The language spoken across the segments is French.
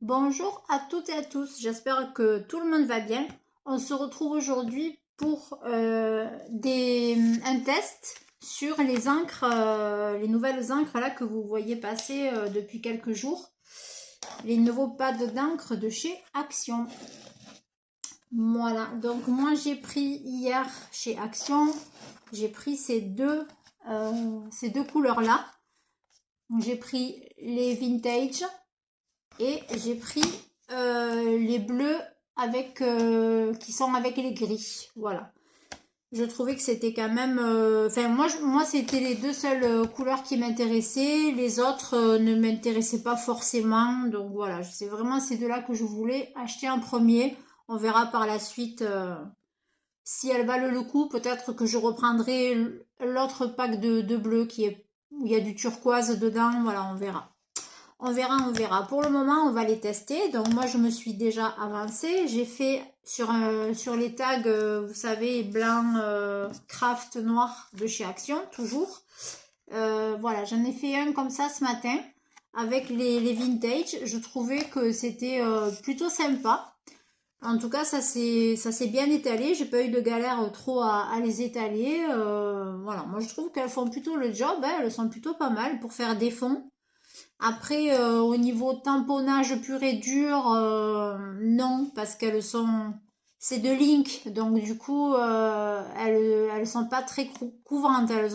Bonjour à toutes et à tous, j'espère que tout le monde va bien. On se retrouve aujourd'hui pour un test sur les encres, les nouvelles encres là que vous voyez passer depuis quelques jours. Les nouveaux pads d'encre de chez Action. Voilà, donc moi j'ai pris hier chez Action, j'ai pris ces deux couleurs là. J'ai pris les vintage et j'ai pris les bleus avec qui sont avec les gris. Voilà. Je trouvais que c'était quand même. Enfin, moi c'était les deux seules couleurs qui m'intéressaient. Les autres ne m'intéressaient pas forcément. Donc voilà, c'est vraiment ces deux-là que je voulais acheter en premier. On verra par la suite si elles valent le coup. Peut-être que je reprendrai l'autre pack de bleu où il y a du turquoise dedans. Voilà, on verra. On verra, on verra. Pour le moment, on va les tester. Donc moi, je me suis déjà avancée. J'ai fait sur les tags, vous savez, blanc, craft noir de chez Action, toujours. Voilà, j'en ai fait un comme ça ce matin avec les vintage. Je trouvais que c'était plutôt sympa. En tout cas, ça s'est bien étalé. J'ai pas eu de galère trop à les étaler. Voilà, moi je trouve qu'elles font plutôt le job, hein. Elles sont plutôt pas mal pour faire des fonds. Après, au niveau tamponnage pur et dur, non, parce qu'elles sont... C'est de l'ink, donc du coup, elles sont pas très couvrantes, elles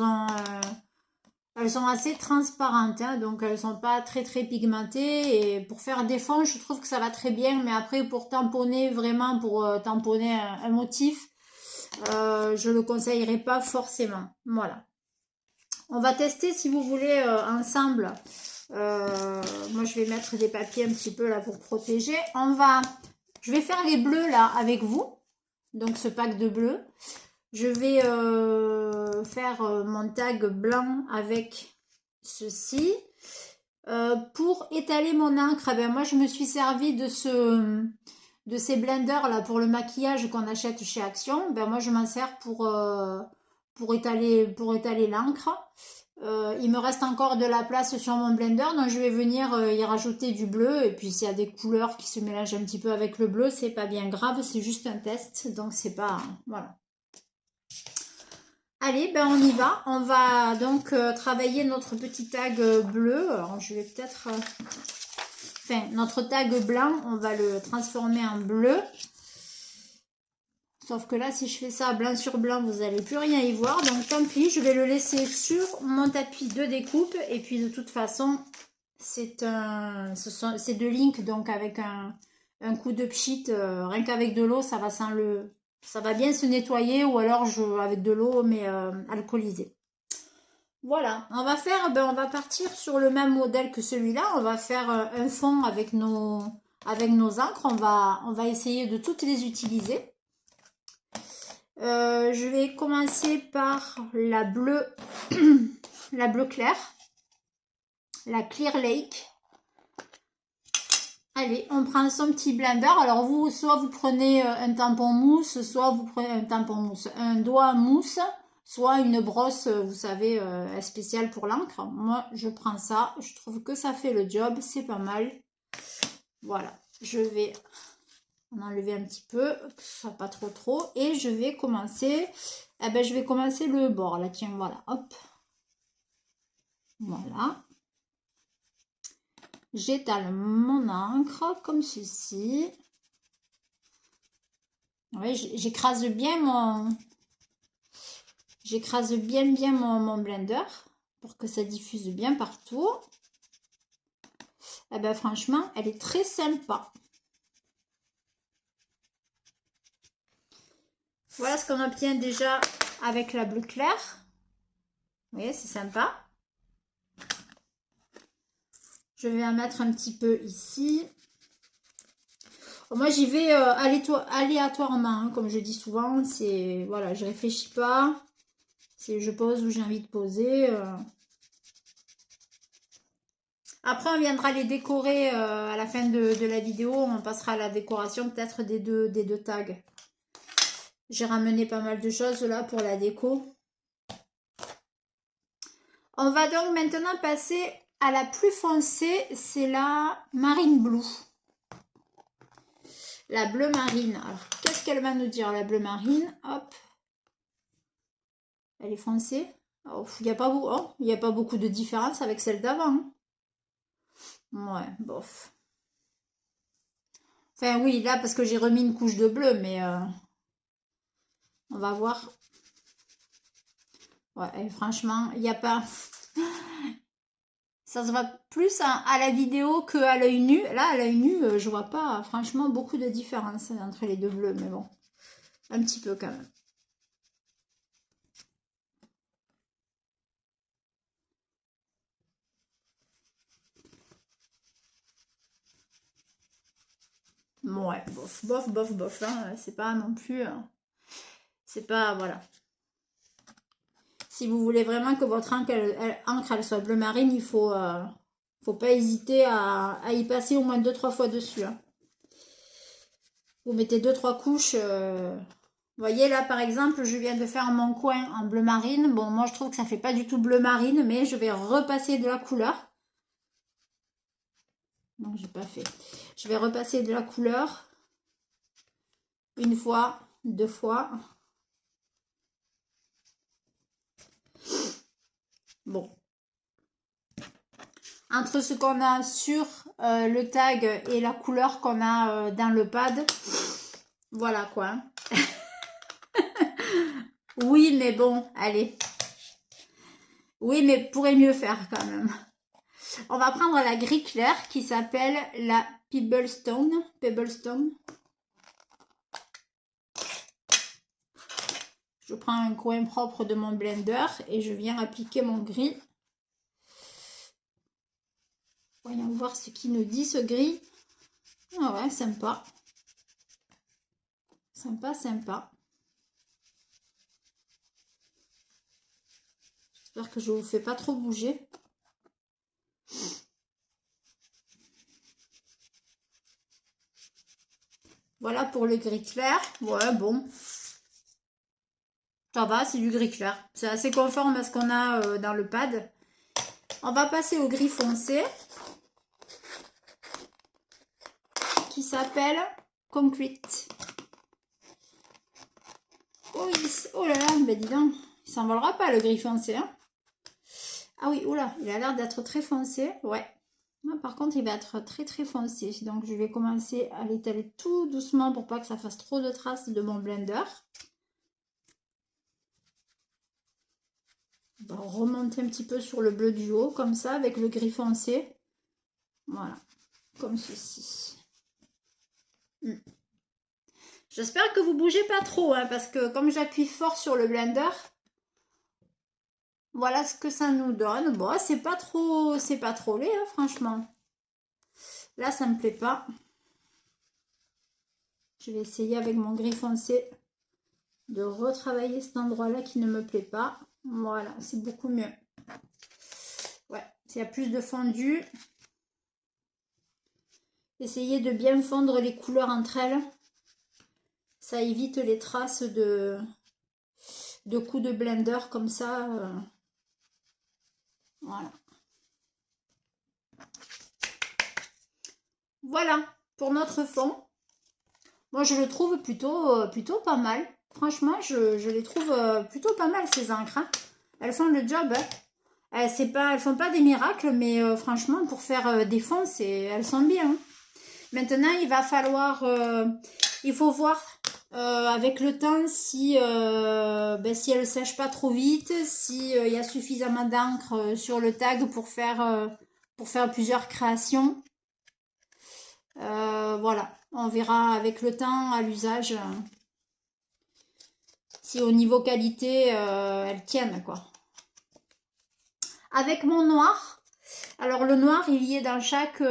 sont assez transparentes, hein, donc elles sont pas très pigmentées. Et pour faire des fonds, je trouve que ça va très bien, mais après, pour tamponner, vraiment, pour tamponner un motif, je le conseillerais pas forcément. Voilà. On va tester, si vous voulez, ensemble. Moi, je vais mettre des papiers un petit peu là pour protéger. Je vais faire les bleus là avec vous. Donc, ce pack de bleus. Je vais faire mon tag blanc avec ceci. Pour étaler mon encre, eh ben, moi, je me suis servi de ces blenders là pour le maquillage qu'on achète chez Action. Ben, moi, je m'en sers pour étaler l'encre. Il me reste encore de la place sur mon blender, donc je vais venir y rajouter du bleu. Et puis s'il y a des couleurs qui se mélangent un petit peu avec le bleu, c'est pas bien grave, c'est juste un test, donc c'est pas... Voilà. Allez, ben on y va. On va donc travailler notre petit tag bleu. Alors je vais peut-être... Enfin, notre tag blanc, on va le transformer en bleu. Sauf que là, si je fais ça blanc sur blanc, vous n'allez plus rien y voir. Donc tant pis, je vais le laisser sur mon tapis de découpe. Et puis de toute façon, c'est de l'ink, donc avec un coup de pchit, rien qu'avec de l'eau, ça va bien se nettoyer, ou alors avec de l'eau, mais alcoolisée. Voilà, on va partir sur le même modèle que celui-là. On va faire un fond avec nos encres. On va essayer de toutes les utiliser. Je vais commencer par la bleue, la bleu clair, la Clear Lake. Allez, on prend son petit blender. Alors vous, soit vous prenez un tampon mousse, soit vous prenez un tampon mousse, un doigt mousse, soit une brosse, vous savez, spéciale pour l'encre. Moi, je prends ça. Je trouve que ça fait le job. C'est pas mal. Voilà. Je vais en enlever un petit peu, que ce soit pas trop. Et je vais commencer. Eh ben, je vais commencer le bord. Là, tiens, voilà. Hop. Voilà. J'étale mon encre comme ceci. Ouais, j'écrase bien mon blender pour que ça diffuse bien partout. Et ben franchement, elle est très sympa. Voilà ce qu'on obtient déjà avec la bleu clair. Vous voyez, c'est sympa. Je vais en mettre un petit peu ici. Moi, j'y vais aléatoirement, hein, comme je dis souvent. C'est voilà, je réfléchis pas. Je pose où j'ai envie de poser. Après, on viendra les décorer à la fin de la vidéo. On passera à la décoration peut-être des deux tags. J'ai ramené pas mal de choses là pour la déco. On va donc maintenant passer à la plus foncée. C'est la Marine Blue. La bleu marine. Alors, qu'est-ce qu'elle va nous dire, la bleu marine? Hop. Elle est foncée. Oh, il n'y a pas beaucoup de différence avec celle d'avant. Ouais, bof. Enfin, oui, là, parce que j'ai remis une couche de bleu, mais on va voir. Ouais, et franchement, il n'y a pas... Ça se voit plus à la vidéo qu'à l'œil nu. Là, à l'œil nu, je vois pas, franchement, beaucoup de différence entre les deux bleus, mais bon, un petit peu quand même. Ouais, bof, bof, bof, bof, hein, c'est pas non plus... c'est pas... Voilà. Si vous voulez vraiment que votre encre, elle soit bleu marine, il faut pas hésiter à y passer au moins 2-3 fois dessus. Hein. Vous mettez 2-3 couches. Vous voyez là, par exemple, je viens de faire mon coin en bleu marine. Bon, moi, je trouve que ça fait pas du tout bleu marine, mais je vais repasser de la couleur. Non, j'ai pas fait. Je vais repasser de la couleur. Une fois, 2 fois. Bon. Entre ce qu'on a sur le tag et la couleur qu'on a dans le pad, voilà quoi. Oui, mais bon, allez. Oui, mais pourrait mieux faire quand même. On va prendre la gris clair qui s'appelle la Pebblestone. Pebblestone. Je prends un coin propre de mon blender et je viens appliquer mon gris. Voyons voir ce qu'il nous dit ce gris. Ah ouais, sympa. Sympa, sympa. J'espère que je ne vous fais pas trop bouger. Voilà pour le gris clair. Ouais, bon. Ça va, c'est du gris clair. C'est assez conforme à ce qu'on a dans le pad. On va passer au gris foncé. Qui s'appelle Concrete. Oh, oh là là, ben dis donc. Il s'envolera pas le gris foncé. Hein. Ah oui, oula, il a l'air d'être très foncé. Ouais. Par contre, il va être très très foncé. Donc, je vais commencer à l'étaler tout doucement pour pas que ça fasse trop de traces de mon blender. On va remonter un petit peu sur le bleu du haut, comme ça, avec le gris foncé. Voilà, comme ceci. J'espère que vous bougez pas trop, hein, parce que comme j'appuie fort sur le blender, voilà ce que ça nous donne. Bon, c'est pas trop laid, hein, franchement. Là, ça me plaît pas. Je vais essayer avec mon gris foncé de retravailler cet endroit-là qui ne me plaît pas. Voilà, c'est beaucoup mieux. Ouais, s'il y a plus de fondu. Essayez de bien fondre les couleurs entre elles. Ça évite les traces de coups de blender comme ça. Voilà. Voilà pour notre fond. Moi, je le trouve plutôt pas mal. Franchement, je les trouve plutôt pas mal, ces encres. Hein. Elles font le job. Hein. Elles font pas des miracles, mais franchement, pour faire des fonds, elles sont bien. Hein. Maintenant, il va falloir... il faut voir avec le temps si elle ne sèche pas trop vite, s'il y a suffisamment d'encre sur le tag pour faire plusieurs créations. Voilà, on verra avec le temps à l'usage si au niveau qualité elles tiennent quoi. Avec mon noir, alors le noir il y est dans chaque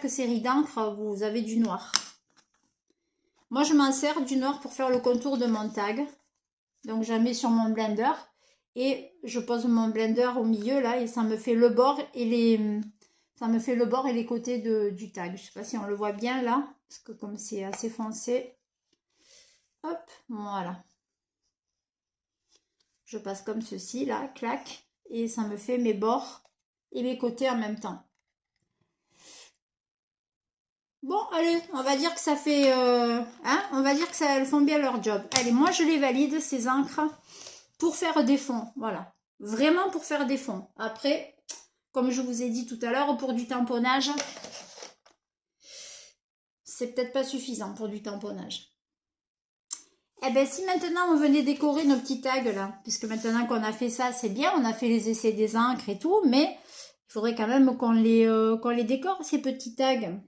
série d'encre, vous avez du noir. Moi je m'en sers du noir pour faire le contour de mon tag. Donc j'en mets sur mon blender et je pose mon blender au milieu là et ça me fait le bord et les côtés du tag. Je sais pas si on le voit bien là parce que comme c'est assez foncé. Hop, voilà. Je passe comme ceci là, clac, et ça me fait mes bords et mes côtés en même temps. Bon, allez, on va dire que ça fait... hein, on va dire que ça, elles font bien leur job. Allez, moi, je les valide, ces encres, pour faire des fonds. Voilà. Vraiment pour faire des fonds. Après, comme je vous ai dit tout à l'heure, pour du tamponnage, c'est peut-être pas suffisant pour du tamponnage. Eh bien, si maintenant on venait décorer nos petits tags là, puisque maintenant qu'on a fait ça, c'est bien, on a fait les essais des encres et tout, mais il faudrait quand même qu'on les décore, ces petits tags.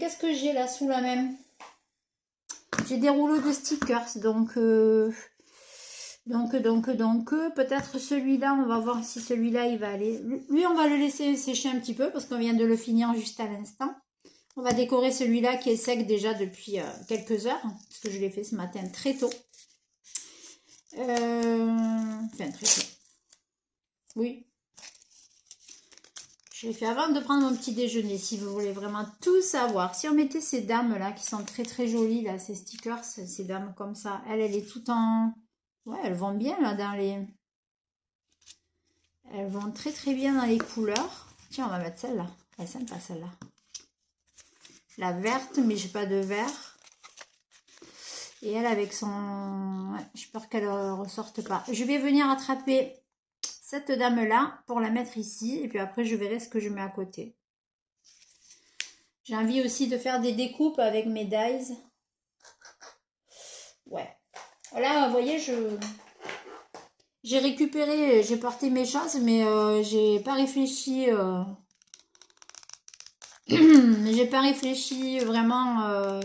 Qu'est-ce que j'ai là sous la main? J'ai des rouleaux de stickers, peut-être celui-là, on va voir si celui-là il va aller. Lui, on va le laisser sécher un petit peu parce qu'on vient de le finir juste à l'instant. On va décorer celui-là qui est sec déjà depuis quelques heures, parce que je l'ai fait ce matin très tôt. Enfin, très tôt. Oui. Je l'ai fait avant de prendre mon petit déjeuner, si vous voulez vraiment tout savoir. Si on mettait ces dames-là, qui sont très très jolies, là, ces stickers, ces dames comme ça, elle est tout en... Ouais, elles vont bien, là, dans les... Elles vont très très bien dans les couleurs. Tiens, on va mettre celle-là. Elle est sympa, celle-là. La verte, mais j'ai pas de vert. Et elle avec son... Ouais, j'ai peur qu'elle ressorte pas. Je vais venir attraper cette dame-là pour la mettre ici. Et puis après, je verrai ce que je mets à côté. J'ai envie aussi de faire des découpes avec mes dies. Ouais. Là, vous voyez, j'ai récupéré, j'ai porté mes choses, mais j'ai pas réfléchi... j'ai pas réfléchi vraiment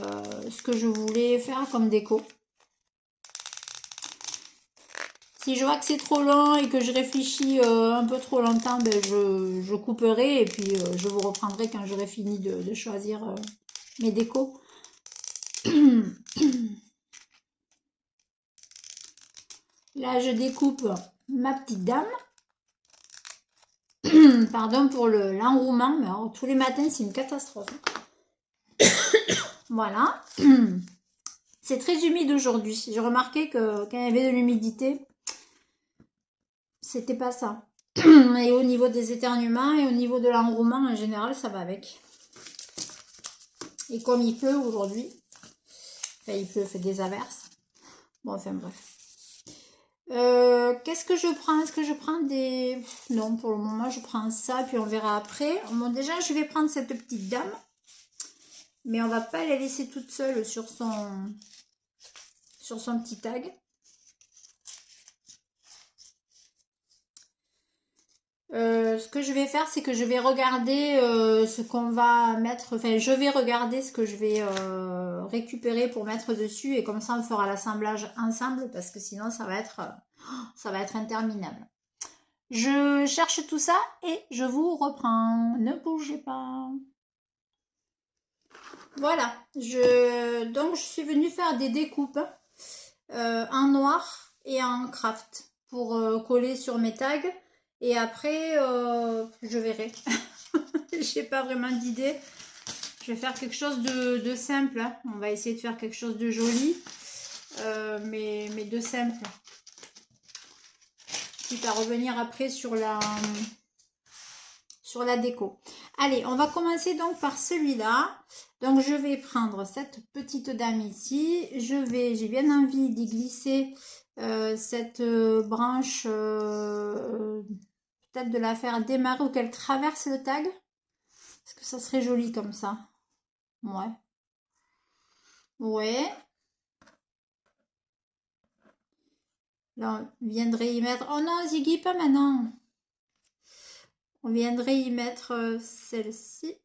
ce que je voulais faire comme déco. Si je vois que c'est trop long et que je réfléchis un peu trop longtemps, ben je couperai et puis je vous reprendrai quand j'aurai fini de choisir mes décos. Là, je découpe ma petite dame. Pardon pour l'enrouement, mais alors, tous les matins, c'est une catastrophe. Voilà. C'est très humide aujourd'hui. J'ai remarqué que quand il y avait de l'humidité, c'était pas ça. Et au niveau des éternuements et au niveau de l'enrouement, en général, ça va avec. Et comme il pleut aujourd'hui, enfin il pleut, fait des averses. Bon, enfin bref. Qu'est-ce que je prends? Est-ce que je prends des... Non, pour le moment, je prends ça, puis on verra après. Bon, déjà, je vais prendre cette petite dame. Mais on va pas la laisser toute seule sur son petit tag. Ce que je vais faire, c'est que je vais regarder ce qu'on va mettre, enfin je vais regarder ce que je vais récupérer pour mettre dessus et comme ça on fera l'assemblage ensemble parce que sinon ça va être interminable. Je cherche tout ça et je vous reprends. Ne bougez pas. Voilà, donc je suis venue faire des découpes en noir et en craft pour coller sur mes tags. Et après, je verrai. J'ai pas vraiment d'idée. Je vais faire quelque chose de simple. Hein. On va essayer de faire quelque chose de joli, mais de simple. Quitte à revenir après sur la déco. Allez, on va commencer donc par celui-là. Donc je vais prendre cette petite dame ici. J'ai bien envie d'y glisser cette branche, peut-être de la faire démarrer ou qu'elle traverse le tag. Parce que ça serait joli comme ça. Ouais. Ouais. Là, on viendrait y mettre... Oh non, Ziggy, pas maintenant. On viendrait y mettre celle-ci.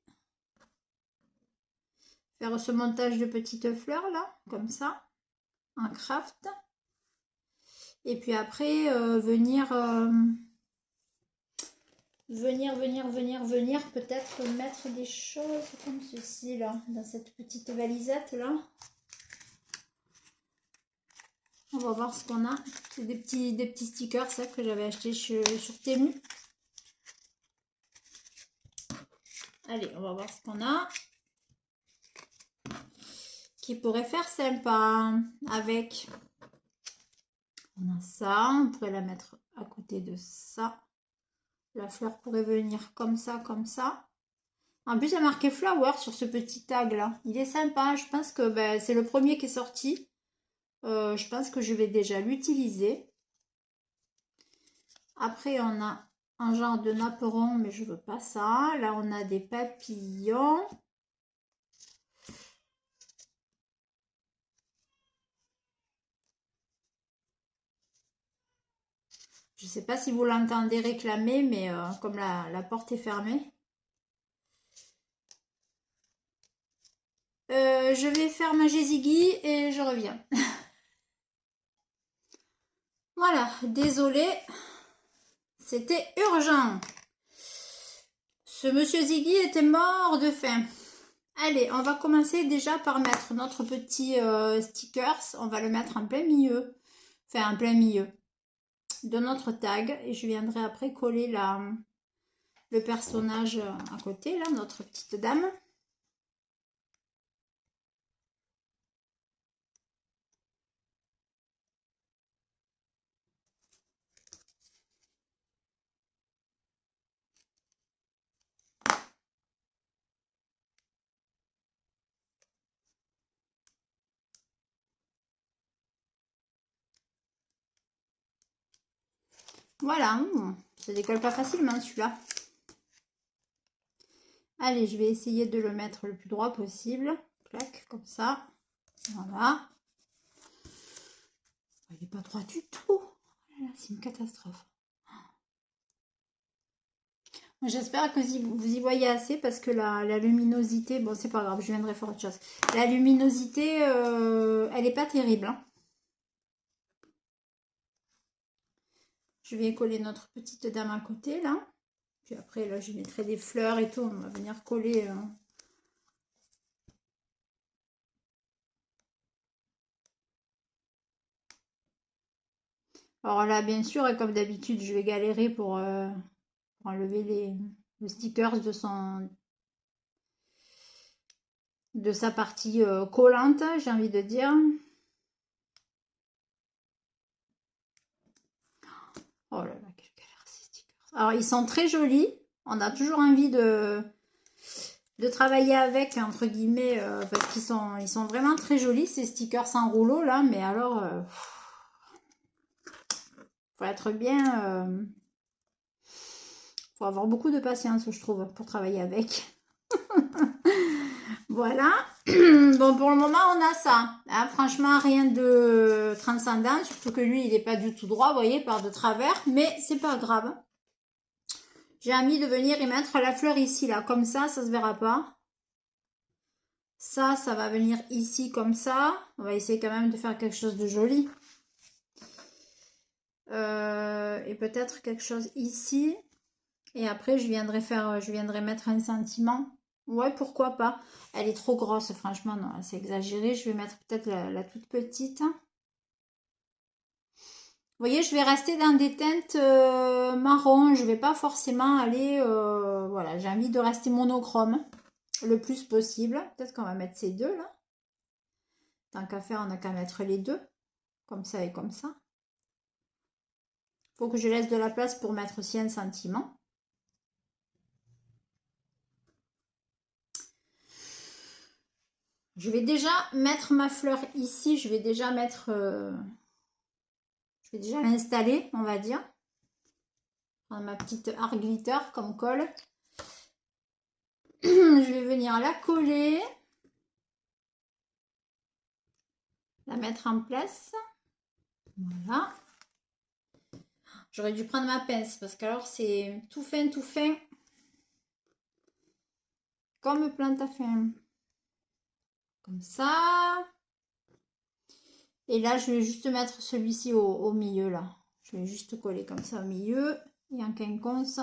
Faire ce montage de petites fleurs là, comme ça, en craft. Et puis après, venir, peut-être mettre des choses comme ceci là, dans cette petite valisette là. On va voir ce qu'on a. C'est des petits stickers ça, que j'avais acheté sur Temu. Allez, on va voir ce qu'on a. Qui pourrait faire sympa avec. On a ça, on pourrait la mettre à côté de ça. La fleur pourrait venir comme ça, comme ça. En plus, il y a marqué flower sur ce petit tag là. Il est sympa. Je pense que ben, c'est le premier qui est sorti. Je pense que je vais déjà l'utiliser. Après, on a un genre de napperon, mais je veux pas ça. Là, on a des papillons. Je sais pas si vous l'entendez réclamer, mais comme la porte est fermée. Je vais faire ma Ziggy et je reviens. Voilà, désolée, c'était urgent. Ce monsieur Ziggy était mort de faim. Allez, on va commencer déjà par mettre notre petit stickers. On va le mettre en plein milieu, enfin en plein milieu de notre tag. Et je viendrai après coller le personnage à côté, là, notre petite dame. Voilà, ça décolle pas facilement celui-là. Allez, je vais essayer de le mettre le plus droit possible. Clac, comme ça. Voilà. Il n'est pas droit du tout. C'est une catastrophe. J'espère que vous y voyez assez parce que la luminosité, bon c'est pas grave, je viendrai faire autre chose. La luminosité, elle n'est pas terrible. Hein. Je vais coller notre petite dame à côté là. Puis après là je mettrai des fleurs et tout, on va venir coller. Alors là bien sûr, et comme d'habitude, je vais galérer pour enlever les stickers de sa partie collante, j'ai envie de dire. Oh là là, quelle galère ces stickers. Alors ils sont très jolis. On a toujours envie de travailler avec, entre guillemets, parce ils sont vraiment très jolis, ces stickers sans rouleau là, mais alors faut être bien, faut avoir beaucoup de patience, je trouve, pour travailler avec. Voilà. Bon, pour le moment, on a ça. Hein, franchement, rien de transcendant, surtout que lui, il n'est pas du tout droit, vous voyez, par de travers, mais c'est pas grave. J'ai envie de venir y mettre la fleur ici, là, comme ça se verra pas. Ça va venir ici comme ça. On va essayer quand même de faire quelque chose de joli. Et peut-être quelque chose ici. Et après, je viendrai mettre un sentiment. Ouais, pourquoi pas. Elle est trop grosse, franchement, non, c'est exagéré. Je vais mettre peut-être la toute petite. Vous voyez, je vais rester dans des teintes marron. Je vais pas forcément aller... voilà, j'ai envie de rester monochrome le plus possible. Peut-être qu'on va mettre ces deux là. Tant qu'à faire, on a qu'à mettre les deux. Comme ça et comme ça. Faut que je laisse de la place pour mettre aussi un sentiment. Je vais déjà mettre ma fleur ici. Je vais déjà l'installer, on va dire. Prendre ma petite art glitter comme colle. Je vais venir la coller. La mettre en place. Voilà. J'aurais dû prendre ma pince parce qu'alors c'est tout fin, tout fin. Comme plante à fin. Comme ça. Et là, je vais juste mettre celui-ci au milieu, là. Je vais juste coller comme ça au milieu. Et en quinconce.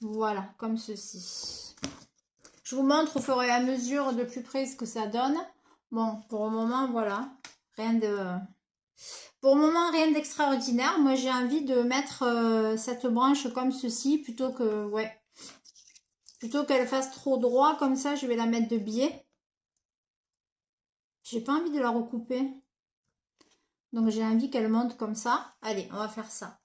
Voilà, comme ceci. Je vous montre au fur et à mesure de plus près ce que ça donne. Bon, pour le moment, voilà. Pour le moment, rien d'extraordinaire. Moi, j'ai envie de mettre cette branche comme ceci plutôt que... Ouais. Plutôt qu'elle fasse trop droit comme ça, je vais la mettre de biais. J'ai pas envie de la recouper. Donc j'ai envie qu'elle monte comme ça. Allez, on va faire ça.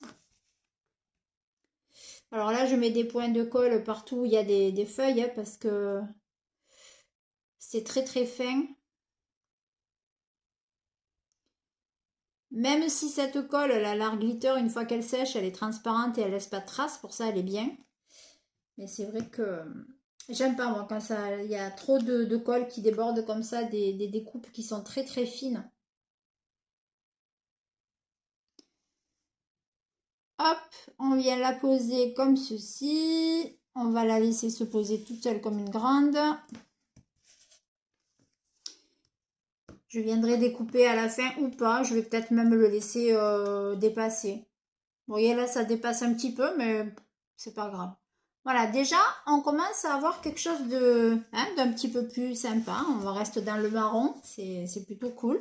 Alors là, je mets des points de colle partout où il y a des feuilles, hein, parce que c'est très très fin. Même si cette colle, la l'art glitter, une fois qu'elle sèche, elle est transparente et elle laisse pas de traces, pour ça elle est bien. Mais c'est vrai que j'aime pas moi quand ça, il y a trop de colle qui déborde comme ça, des découpes qui sont très très fines. Hop, on vient la poser comme ceci. On va la laisser se poser toute seule comme une grande. Je viendrai découper à la fin ou pas. Je vais peut-être même le laisser dépasser. Vous voyez là, ça dépasse un petit peu, mais c'est pas grave. Voilà, déjà, on commence à avoir quelque chose de, hein, d'un petit peu plus sympa. On va rester dans le marron, c'est plutôt cool.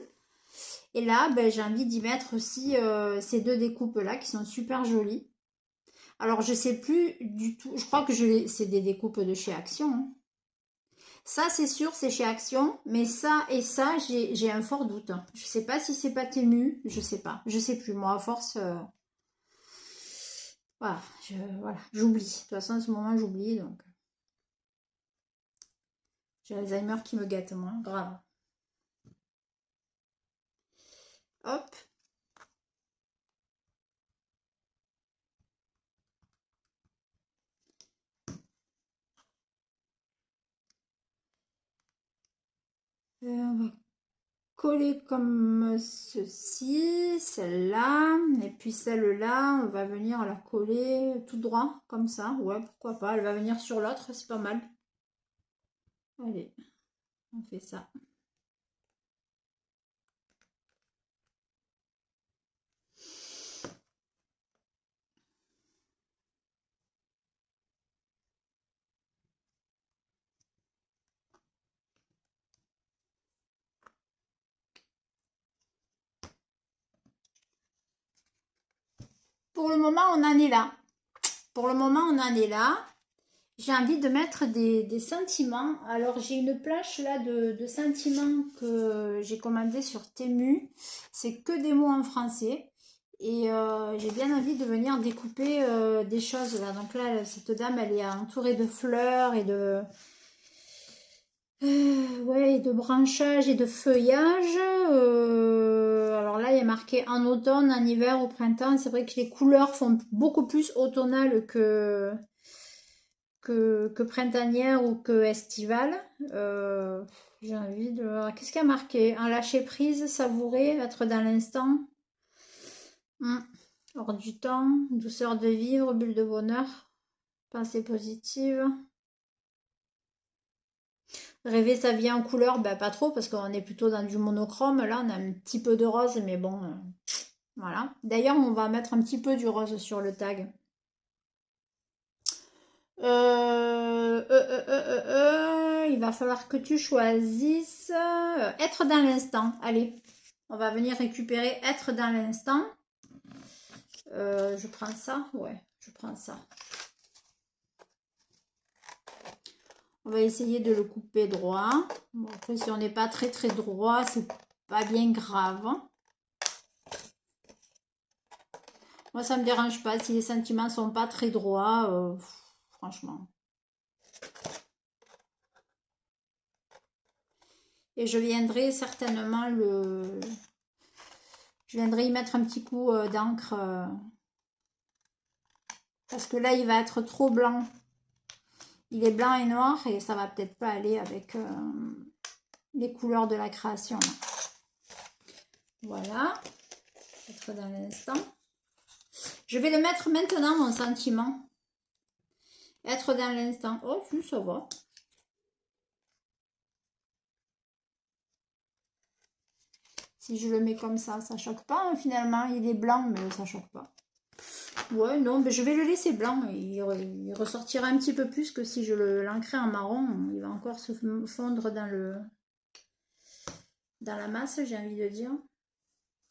Et là, ben, j'ai envie d'y mettre aussi ces deux découpes-là qui sont super jolies. Alors, je sais plus du tout, je crois que c'est des découpes de chez Action, hein. Ça, c'est sûr, c'est chez Action, mais ça et ça, j'ai un fort doute. Je sais pas si c'est pas Temu, je sais pas. Je sais plus, moi, à force... Voilà, voilà, j'oublie. De toute façon, à ce moment, j'oublie, donc j'ai Alzheimer qui me gâte, moi, grave. Hop. On va coller comme ceci, celle-là, et puis celle-là, on va venir la coller tout droit, comme ça. Ouais, pourquoi pas, elle va venir sur l'autre, c'est pas mal. Allez, on fait ça. Pour le moment, on en est là. Pour le moment, on en est là. J'ai envie de mettre des sentiments. Alors, j'ai une planche là de sentiments que j'ai commandé sur Temu. C'est que des mots en français. Et j'ai bien envie de venir découper des choses là. Donc là, cette dame, elle est entourée de fleurs et ouais, et de branchages et de feuillages. Alors là, il y a marqué en automne, en hiver, au printemps. C'est vrai que les couleurs font beaucoup plus automnales que printanière ou que estivale. J'ai envie de voir. Qu'est-ce qu'il y a marqué? Un lâcher prise, savourer, être dans l'instant. Hors du temps, douceur de vivre, bulle de bonheur, pensée positive. Rêver sa vie en couleur, bah pas trop parce qu'on est plutôt dans du monochrome. Là, on a un petit peu de rose, mais bon, voilà. D'ailleurs, on va mettre un petit peu du rose sur le tag. Il va falloir que tu choisisses être dans l'instant. Allez, on va venir récupérer être dans l'instant. Je prends ça, ouais, je prends ça. On va essayer de le couper droit. Bon, après, si on n'est pas très très droit, c'est pas bien grave. Moi, ça me dérange pas. Si les sentiments sont pas très droits, franchement. Et je viendrai certainement je viendrai y mettre un petit coup d'encre. Parce que là, il va être trop blanc. Il est blanc et noir et ça va peut-être pas aller avec les couleurs de la création. Voilà. Être dans l'instant. Je vais le mettre maintenant, mon sentiment. Être dans l'instant. Oh, oui, ça va. Si je le mets comme ça choque pas, hein, finalement. Il est blanc, mais ça choque pas. Ouais, non, mais je vais le laisser blanc. Il ressortira un petit peu plus que si je l'ancrais en marron. Il va encore se fondre dans la masse, j'ai envie de dire.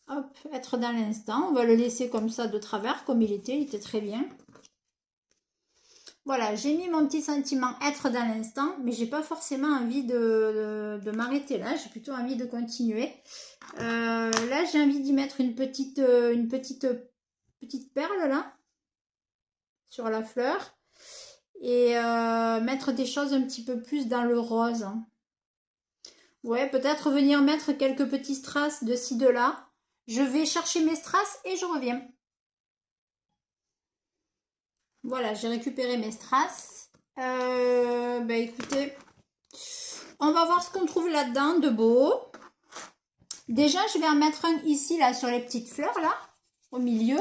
Hop, être dans l'instant. On va le laisser comme ça de travers, comme il était très bien. Voilà, j'ai mis mon petit sentiment être dans l'instant, mais j'ai pas forcément envie de m'arrêter là, j'ai plutôt envie de continuer. Là, j'ai envie d'y mettre une petite perle là, sur la fleur, et mettre des choses un petit peu plus dans le rose. Ouais, peut-être venir mettre quelques petits strass de ci, de là. Je vais chercher mes strass et je reviens. Voilà, j'ai récupéré mes strass. Bah écoutez, on va voir ce qu'on trouve là-dedans de beau. Déjà, je vais en mettre un ici, là, sur les petites fleurs, là, au milieu.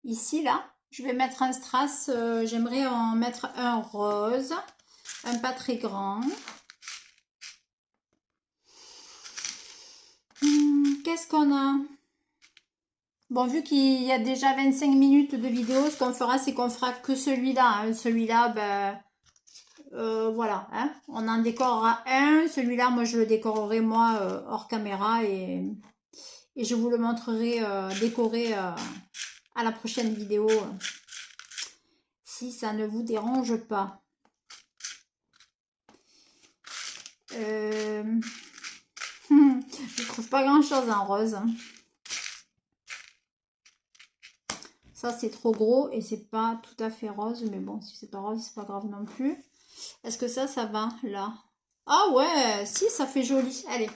Ici, là. Je vais mettre un strass, j'aimerais en mettre un rose. Un pas très grand. Qu'est-ce qu'on a? Bon, vu qu'il y a déjà 25 minutes de vidéo, ce qu'on fera, c'est qu'on fera que celui-là. Hein. Celui-là, ben, voilà. Hein. On en décorera un. Celui-là, moi, je le décorerai, moi, hors caméra. Et je vous le montrerai décoré à la prochaine vidéo. Si ça ne vous dérange pas. Je trouve pas grand-chose en rose. Ça, c'est trop gros et c'est pas tout à fait rose. Mais bon, si c'est pas rose, c'est pas grave non plus. Est-ce que ça va là? Ah ouais, si, ça fait joli. Allez.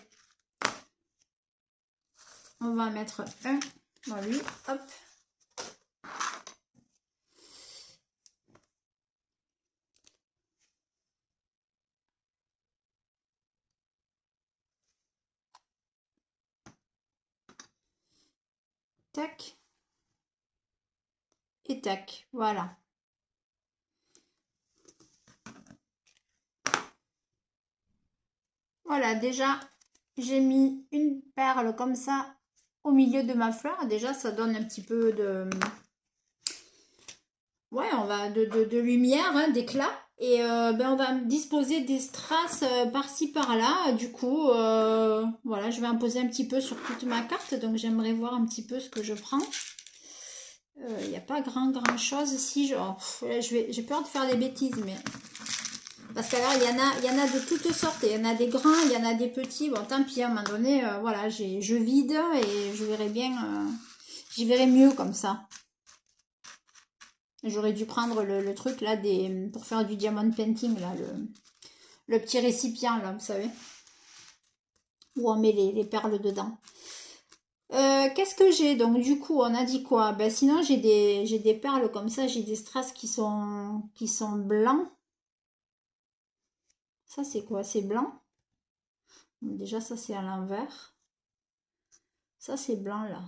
On va en mettre un dans lui. Hop. Tac. Et tac. Voilà. Voilà, déjà, j'ai mis une perle comme ça au milieu de ma fleur. Déjà, ça donne un petit peu de... Ouais, on va de lumière, hein, d'éclat. Et ben, on va disposer des strass par-ci, par-là. Du coup, voilà, je vais en poser un petit peu sur toute ma carte. Donc, j'aimerais voir un petit peu ce que je prends. Il n'y a pas grand chose. Si, j'ai peur de faire des bêtises, mais... Parce que là, il y en a de toutes sortes. Il y en a des grands, il y en a des petits. Bon, tant pis, à un moment donné, voilà, je vide et je verrai bien. J'y verrai mieux comme ça. J'aurais dû prendre le truc là pour faire du diamond painting, là, le petit récipient, là, vous savez. Où on met les perles dedans. Qu'est-ce que j'ai? Donc, du coup, on a dit quoi? Ben, sinon, j'ai des perles comme ça. J'ai des strass qui sont blancs. Ça, c'est quoi? C'est blanc. Déjà, ça, c'est à l'envers. Ça, c'est blanc, là.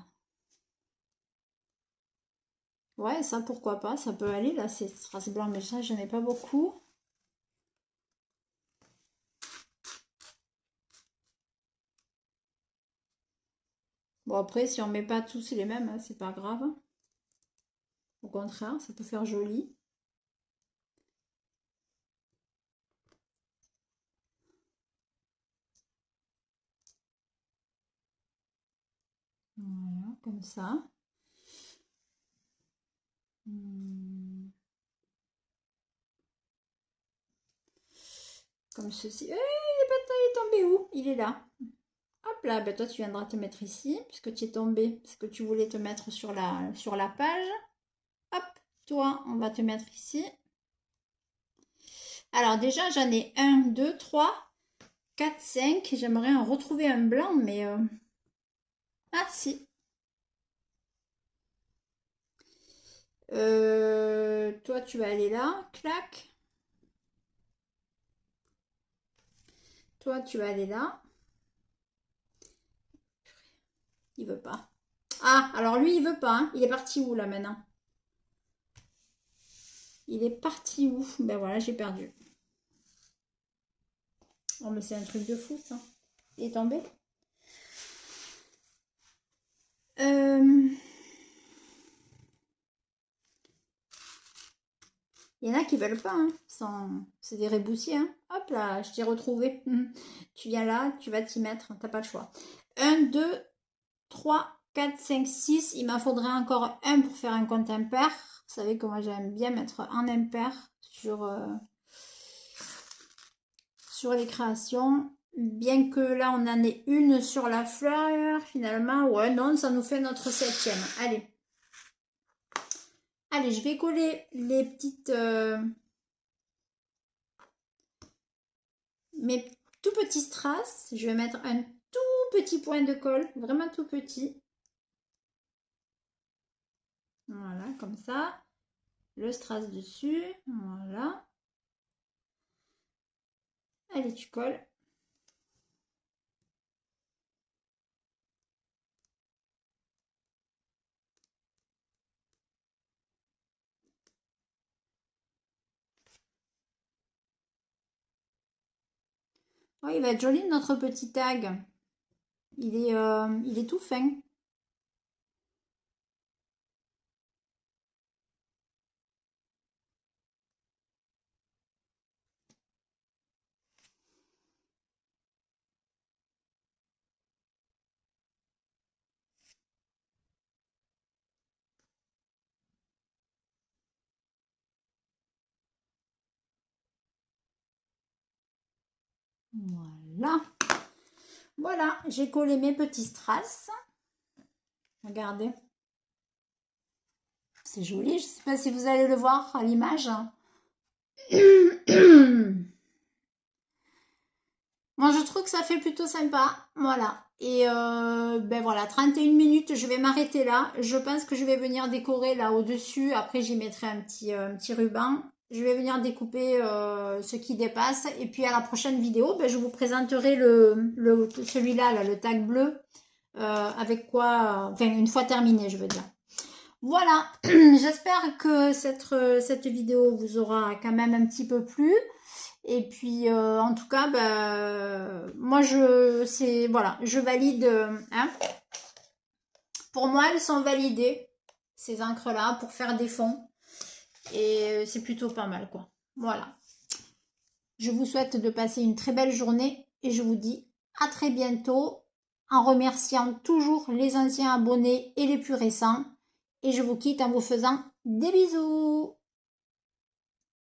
Ouais, ça, pourquoi pas. Ça peut aller, là, c'est strass blanc. Mais ça, j'en ai pas beaucoup. Bon, après, si on met pas tous les mêmes, hein, c'est pas grave. Au contraire, ça peut faire joli. Voilà, comme ça. Comme ceci. Il est tombé où? Il est là. Hop là, ben toi tu viendras te mettre ici, puisque tu es tombé, parce que tu voulais te mettre sur la page. Hop, toi, on va te mettre ici. Alors déjà, j'en ai 1, 2, 3, 4, 5. J'aimerais en retrouver un blanc, mais... Ah si. Toi, tu vas aller là. Clac. Toi, tu vas aller là. Il veut pas. Ah, alors lui, il veut pas. Hein. Il est parti où, là, maintenant? Il est parti où? Ben voilà, j'ai perdu. Oh, mais c'est un truc de fou, ça. Il est tombé. Il y en a qui veulent pas, hein. C'est des réboussiers. Hein. Hop là, je t'ai retrouvé. Tu viens là, tu vas t'y mettre, t'as pas le choix. 1, 2, 3, 4, 5, 6. Il m'en faudrait encore un pour faire un compte impair. Vous savez que moi j'aime bien mettre en impair sur les créations. Bien que là on en ait une sur la fleur, finalement, ouais, non, ça nous fait notre 7e. Allez. Allez, je vais coller les petites... mes tout petits strass. Je vais mettre un tout petit point de colle, vraiment tout petit. Voilà, comme ça. Le strass dessus, voilà. Allez, tu colles. Oh, il va être joli notre petit tag. Il est tout fin. Voilà. Voilà, j'ai collé mes petits strass. Regardez. C'est joli, je ne sais pas si vous allez le voir à l'image. Moi, je trouve que ça fait plutôt sympa. Voilà. Et ben voilà, 31 minutes, je vais m'arrêter là. Je pense que je vais venir décorer là au-dessus. Après, j'y mettrai un petit ruban. Je vais venir découper ce qui dépasse. Et puis à la prochaine vidéo, ben, je vous présenterai celui-là, là, le tag bleu. Avec quoi, enfin, une fois terminé, je veux dire. Voilà, j'espère que cette vidéo vous aura quand même un petit peu plu. Et puis, en tout cas, moi, voilà, je valide. Hein. Pour moi, elles sont validées, ces encres-là, pour faire des fonds. Et c'est plutôt pas mal, quoi. Voilà. Je vous souhaite de passer une très belle journée et je vous dis à très bientôt en remerciant toujours les anciens abonnés et les plus récents. Et je vous quitte en vous faisant des bisous.